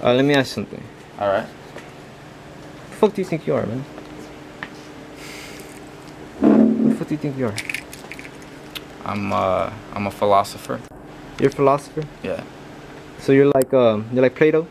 Let me ask you something. All right. Who the fuck do you think you are, man? Who the fuck do you think you are? I'm a philosopher. You're a philosopher? Yeah. So you're like Plato?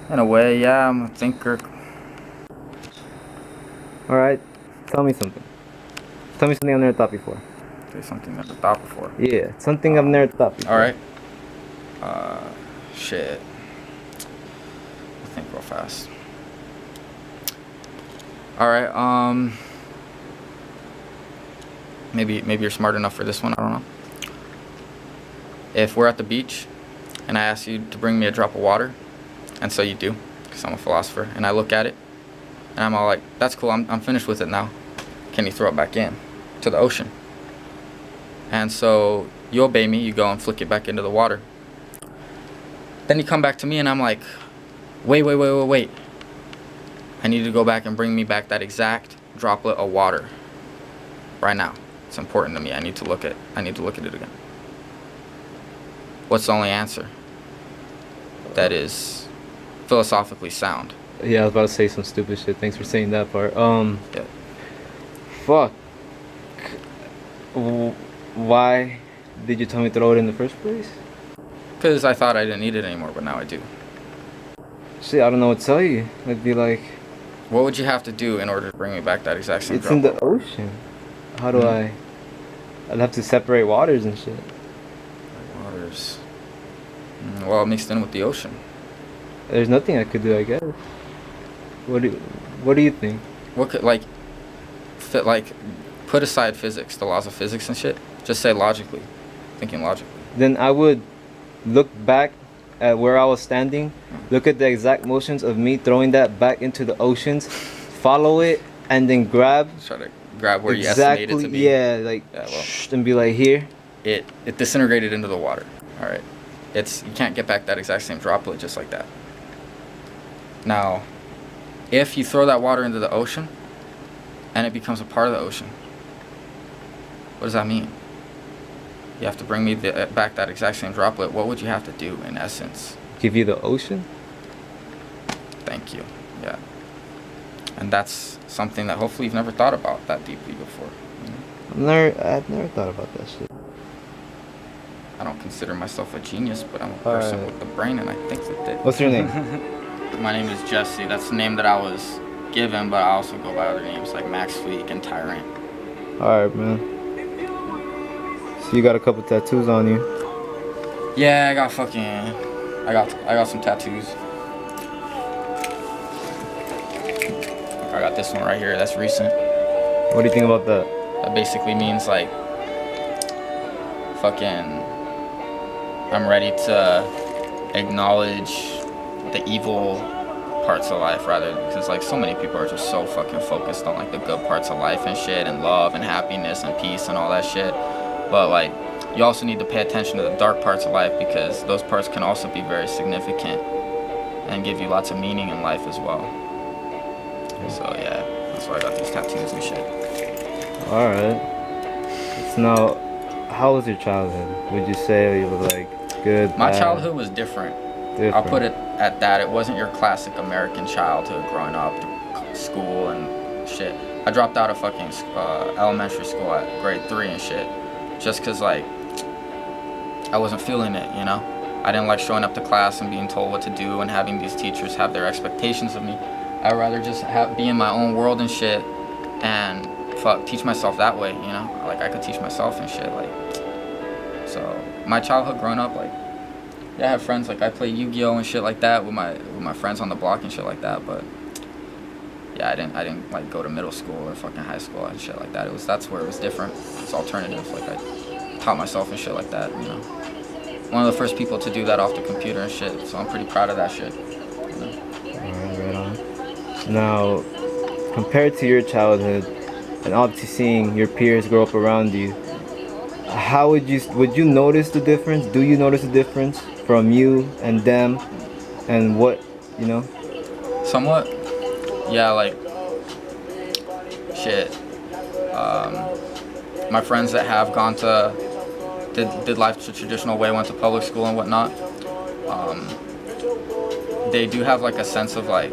In a way, yeah. I'm a thinker. All right. Tell me something. Tell me something I've never thought before. Say something I've never thought before. Yeah, something I've never thought before. All right. Shit. I'll think real fast. All right. Maybe you're smart enough for this one. I don't know. If we're at the beach, and I ask you to bring me a drop of water, and so you do, because I'm a philosopher, and I look at it, and I'm all like, "That's cool. I'm finished with it now. Can you throw it back in to the ocean?" And so you obey me. You go and flick it back into the water. Then you come back to me, and I'm like, wait. I need to go back and bring me back that exact droplet of water right now. It's important to me. I need to look at it again. What's the only answer that is philosophically sound? Yeah, I was about to say some stupid shit. Thanks for saying that part. Yeah. Fuck. Why did you tell me to throw it in the first place? Because I thought I didn't need it anymore, but now I do. Shit, I don't know what to tell you. I'd be like... What would you have to do in order to bring me back that exact same It's drop? in the ocean. How do I'd have to separate waters and shit. Waters. Well, mixed in with the ocean. There's nothing I could do, I guess. What do you think? What could, like, put aside physics, the laws of physics and shit. Just say logically. Thinking logically. Then I would look back at where I was standing, look at the exact motions of me throwing that back into the oceans, follow it, and then grab. Try to grab where you estimated it to be. Yeah, like, and be like, here. It disintegrated into the water. All right. You can't get back that exact same droplet just like that. Now, if you throw that water into the ocean, and it becomes a part of the ocean, what does that mean? You have to bring me back that exact same droplet. What would you have to do, in essence? Give you the ocean? Thank you. Yeah. And that's something that hopefully you've never thought about that deeply before. You know? I've never thought about that shit. I don't consider myself a genius, but I'm a person with a brain, and I think that. What's your name? My name is Jesse. That's the name that I was given, but I also go by other names like Max, FLEEK, and Tyrant. Alright, man. So you got a couple tattoos on you. Yeah, I got some tattoos. I got this one right here. That's recent. What do you think about that? That basically means like fucking I'm ready to acknowledge the evil parts of life, rather, because like so many people are just so fucking focused on like the good parts of life and shit, and love and happiness and peace and all that shit. But like you also need to pay attention to the dark parts of life, because those parts can also be very significant and give you lots of meaning in life as well. So yeah, that's why I got these tattoos and shit. Alright. So now, how was your childhood? Would you say it was like good, My bad? childhood was different. I'll put it at that. It wasn't your classic American childhood growing up to school and shit. I dropped out of fucking elementary school at grade 3 and shit, just cause like I wasn't feeling it, you know? I didn't like showing up to class and being told what to do and having these teachers have their expectations of me. I'd rather just be in my own world and shit and teach myself that way, you know? Like I could teach myself and shit, like. So my childhood growing up, like, yeah, I have friends, like I play Yu-Gi-Oh and shit like that with my friends on the block and shit like that, but yeah, I didn't like go to middle school or fucking high school and shit like that. That's where it was different. It's alternative. Like I taught myself and shit like that, you know. One of the first people to do that off the computer and shit, so I'm pretty proud of that shit. You know? Alright, right on. Now, compared to your childhood, and obviously seeing your peers grow up around you, how would you notice the difference? Do you notice the difference from you and them, and what, you know? Somewhat. Yeah, like shit. My friends that have gone to did life the traditional way, went to public school and whatnot. they do have like a sense of like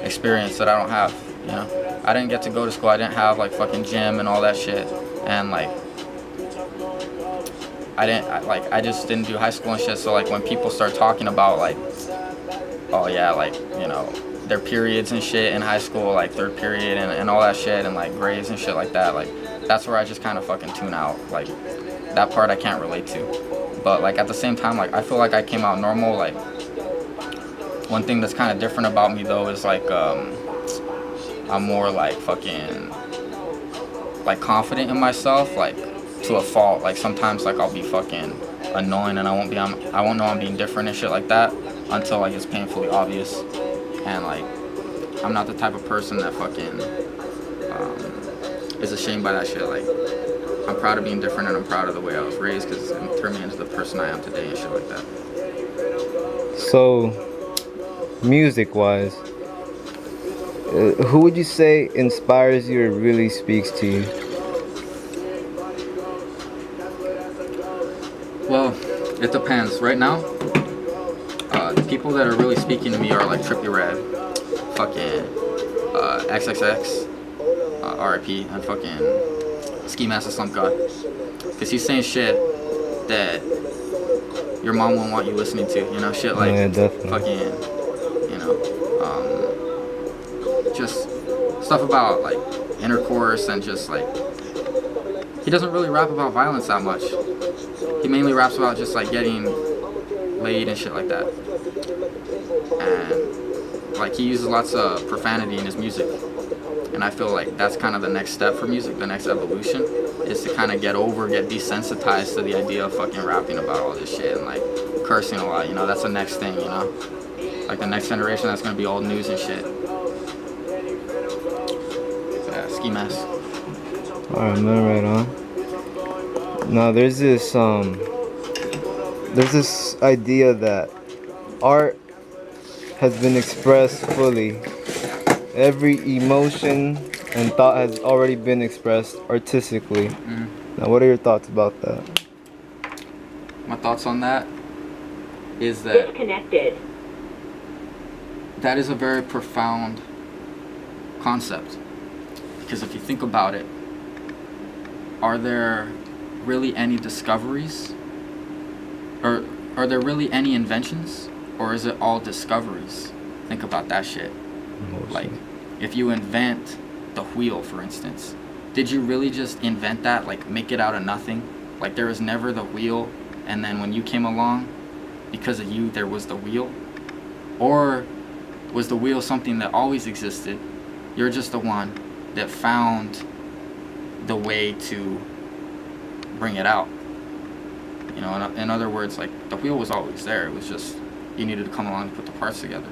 experience that I don't have, you know. I didn't get to go to school. I didn't have like fucking gym and all that shit, and like I just didn't do high school and shit. So like when people start talking about like, oh yeah, like, you know, their periods and shit in high school, like third period and all that shit, and like grades and shit like that, like that's where I just kind of fucking tune out. Like that part I can't relate to. But like at the same time, like I feel like I came out normal. Like one thing that's kind of different about me though is like I'm more like fucking like confident in myself, like to a fault. Like sometimes like I'll be fucking annoying and I won't know I'm being different and shit like that until like it's painfully obvious. And like I'm not the type of person that fucking is ashamed by that shit. Like I'm proud of being different and I'm proud of the way I was raised because it turned me into the person I am today and shit like that. So music wise, who would you say inspires you or really speaks to you? Well, it depends. Right now, the people that are really speaking to me are like Trippie Redd, fucking XXX, RIP, and fucking Ski Mask Slump God. Because he's saying shit that your mom won't want you listening to, you know, shit like fucking, you know, just stuff about like intercourse and just like, he doesn't really rap about violence that much. He mainly raps about just like getting laid and shit like that. And like he uses lots of profanity in his music. And I feel like that's kind of the next step for music, the next evolution, is to kind of get desensitized to the idea of fucking rapping about all this shit and like cursing a lot, you know, that's the next thing, you know? Like the next generation, that's gonna be old news and shit. So, yeah, Ski Mask. Alright, man, right on. Now there's this idea that art has been expressed fully. Every emotion and thought has already been expressed artistically. Now what are your thoughts about that? My thoughts on that is that disconnected. That is a very profound concept. Because if you think about it, are there really any discoveries? Or are there really any inventions? Or is it all discoveries? Think about that shit. Like, if you invent the wheel, for instance, did you really just invent that, like make it out of nothing? Like there was never the wheel, and then when you came along, because of you, there was the wheel? Or was the wheel something that always existed? You're just the one that found the way to bring it out. You know, in other words, like the wheel was always there. It was just you needed to come along and put the parts together.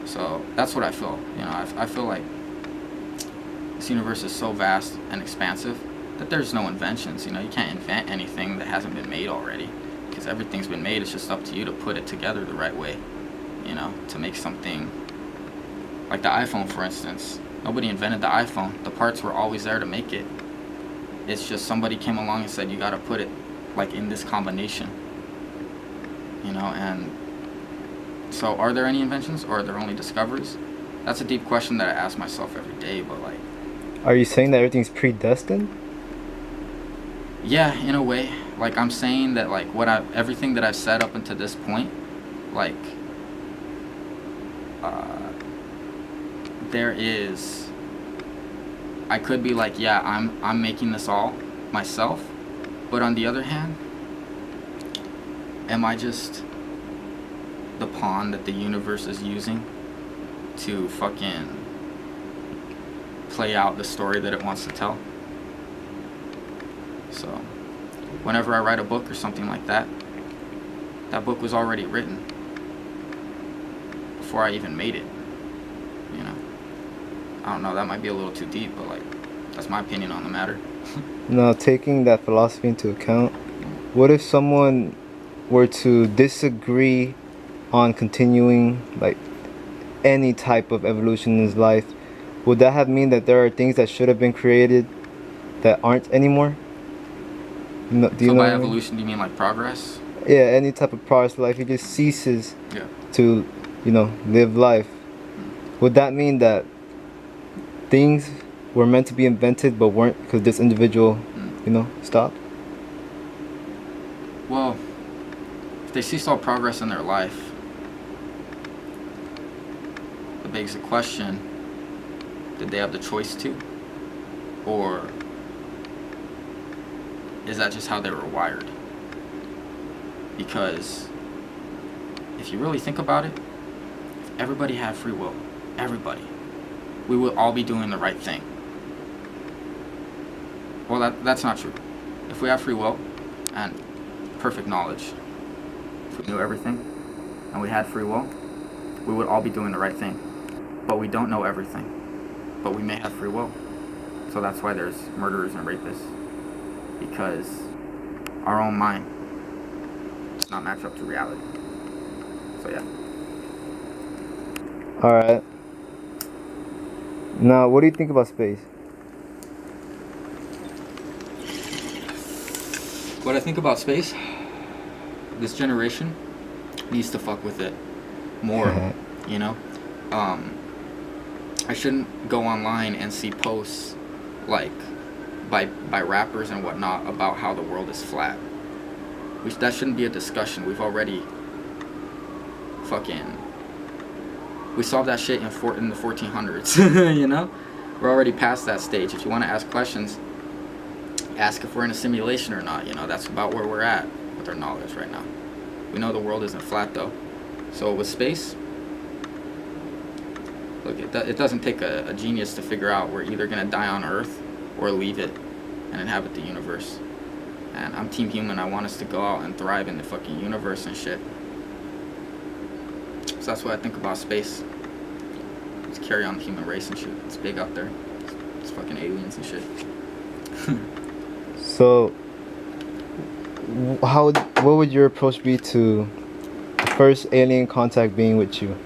So that's what I feel. You know, I feel like this universe is so vast and expansive that there's no inventions. You know, you can't invent anything that hasn't been made already, because everything's been made. It's just up to you to put it together the right way. You know, to make something like the iPhone, for instance. Nobody invented the iPhone. The parts were always there to make it. It's just somebody came along and said, you got to put it like in this combination. You know, and so are there any inventions or are there only discoveries? That's a deep question that I ask myself every day, but like... Are you saying that everything's predestined? Yeah, in a way. Like I'm saying that like everything that I've said up until this point, like there is, I could be like, yeah, I'm making this all myself, but on the other hand, am I just the pawn that the universe is using to fucking play out the story that it wants to tell? So whenever I write a book or something like that, that book was already written before I even made it. You know, I don't know, that might be a little too deep, but like that's my opinion on the matter. Now, taking that philosophy into account, what if someone were to disagree on continuing like any type of evolution in his life? Would that have mean that there are things that should have been created that aren't anymore? No, do you know by evolution, do you mean like progress? any type of progress of life, he just ceases to, live life. Would that mean that things were meant to be invented but weren't because this individual, stopped? Well, if they cease all progress in their life, it begs the question, did they have the choice to? Or is that just how they were wired? Because if you really think about it, if everybody had free will, everybody, we would all be doing the right thing. Well, that's not true. If we have free will and perfect knowledge, if we knew everything and we had free will, we would all be doing the right thing. But we don't know everything, but we may have free will. So that's why there's murderers and rapists, because our own mind does not match up to reality. So yeah. Alright. Now, what do you think about space? What I think about space? This generation needs to fuck with it more, I shouldn't go online and see posts like by rappers and whatnot about how the world is flat. That shouldn't be a discussion. We've already we solved that shit in the 1400s. We're already past that stage. If you want to ask questions, ask if we're in a simulation or not. That's about where we're at with our knowledge right now. We know the world isn't flat though. So with space, look, it doesn't take a genius to figure out we're either going to die on Earth or leave it and inhabit the universe. And I'm Team Human. I want us to go out and thrive in the fucking universe and shit. So that's what I think about space. Let's carry on the human race and shit. It's big out there. It's fucking aliens and shit. So, what would your approach be to the first alien contact being with you?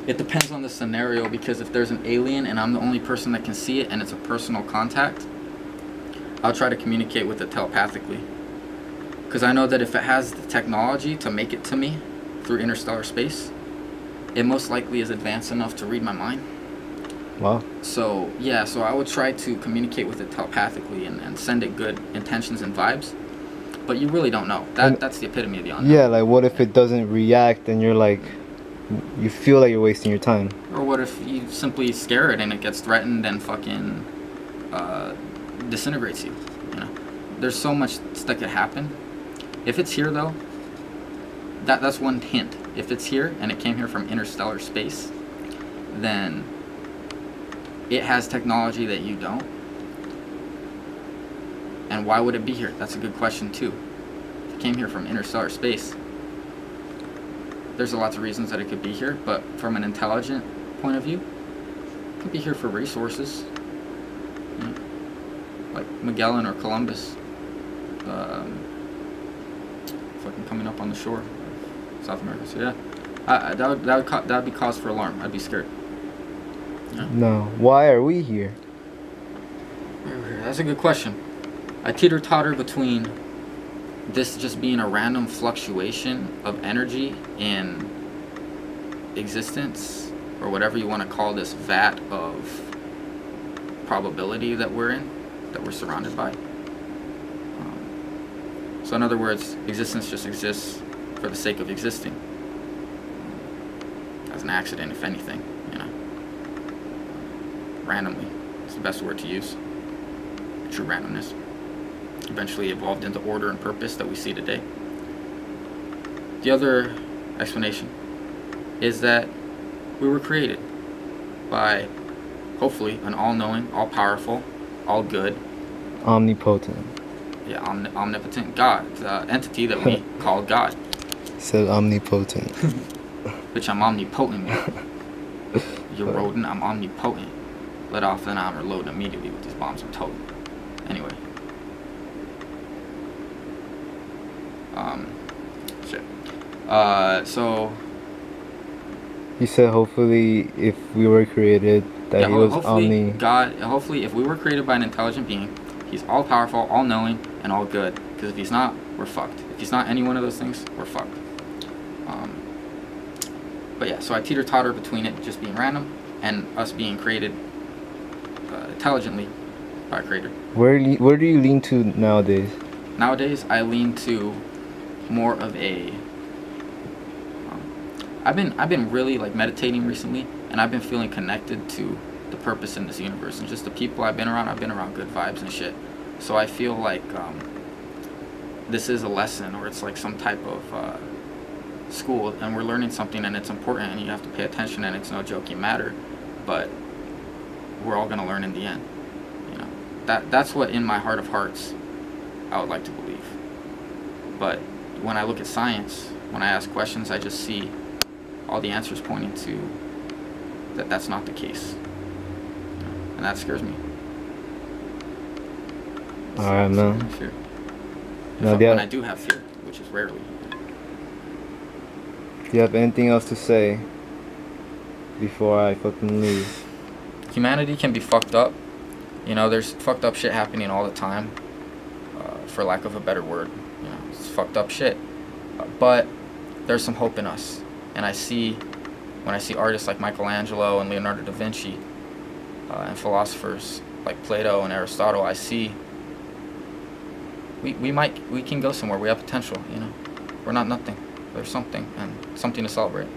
It depends on the scenario, because if there's an alien and I'm the only person that can see it and it's a personal contact, I'll try to communicate with it telepathically. Because I know that if it has the technology to make it to me through interstellar space, it most likely is advanced enough to read my mind. Wow. So, yeah, so I would try to communicate with it telepathically and send it good intentions and vibes. But you really don't know. That's the epitome of the unknown. Yeah, like what if it doesn't react and you're like, you feel like you're wasting your time? Or what if you simply scare it and it gets threatened and fucking disintegrates you? There's so much that could happen. If it's here though, that's one hint. If it's here and it came here from interstellar space, then it has technology that you don't. And why would it be here? That's a good question too. If it came here from interstellar space, there's lots of reasons that it could be here, but from an intelligent point of view, it could be here for resources. Like Magellan or Columbus, fucking coming up on the shore of South America. So yeah, that would be cause for alarm. I'd be scared. Yeah. No, why are we here? That's a good question. I teeter-totter between this just being a random fluctuation of energy in existence, or whatever you want to call this vat of probability that we're in, that we're surrounded by. So in other words, existence just exists for the sake of existing, as an accident, if anything, randomly. It's the best word to use. True randomness. Eventually evolved into order and purpose that we see today. The other explanation is that we were created by, hopefully, an all-knowing, all-powerful, all-good, omnipotent. Yeah, omnipotent God, the entity that we call God. Said omnipotent. Bitch, I'm omnipotent, man. You're rodent, I'm omnipotent. Let off, then I'm reloading immediately with these bombs I'm toting. Anyway. Shit. So... You said hopefully if we were created, that he was God, hopefully if we were created by an intelligent being, he's all-powerful, all-knowing, and all-good. Because if he's not, we're fucked. If he's not any one of those things, we're fucked. But yeah, so I teeter-totter between it just being random and us being created intelligently by a creator. Where do you lean to nowadays? Nowadays, I lean to more of a... I've been really like meditating recently, and I've been feeling connected to the purpose in this universe and just the people I've been around good vibes and shit. So I feel like this is a lesson, or it's like some type of school, and we're learning something, and it's important, and you have to pay attention, and it's no joke, you matter, but we're all gonna learn in the end. You know, that's what in my heart of hearts I would like to believe. But when I look at science, when I ask questions, I just see all the answers pointing to that's not the case, and that scares me. All right, man. Fear. Now, when I do have fear, which is rarely. Do you have anything else to say before I fucking leave? Humanity can be fucked up. You know, there's fucked up shit happening all the time, for lack of a better word. You know, it's fucked up shit. But there's some hope in us. And when I see artists like Michelangelo and Leonardo da Vinci, and philosophers like Plato and Aristotle, I see we can go somewhere. We have potential, you know. We're not nothing. There's something, and something to celebrate.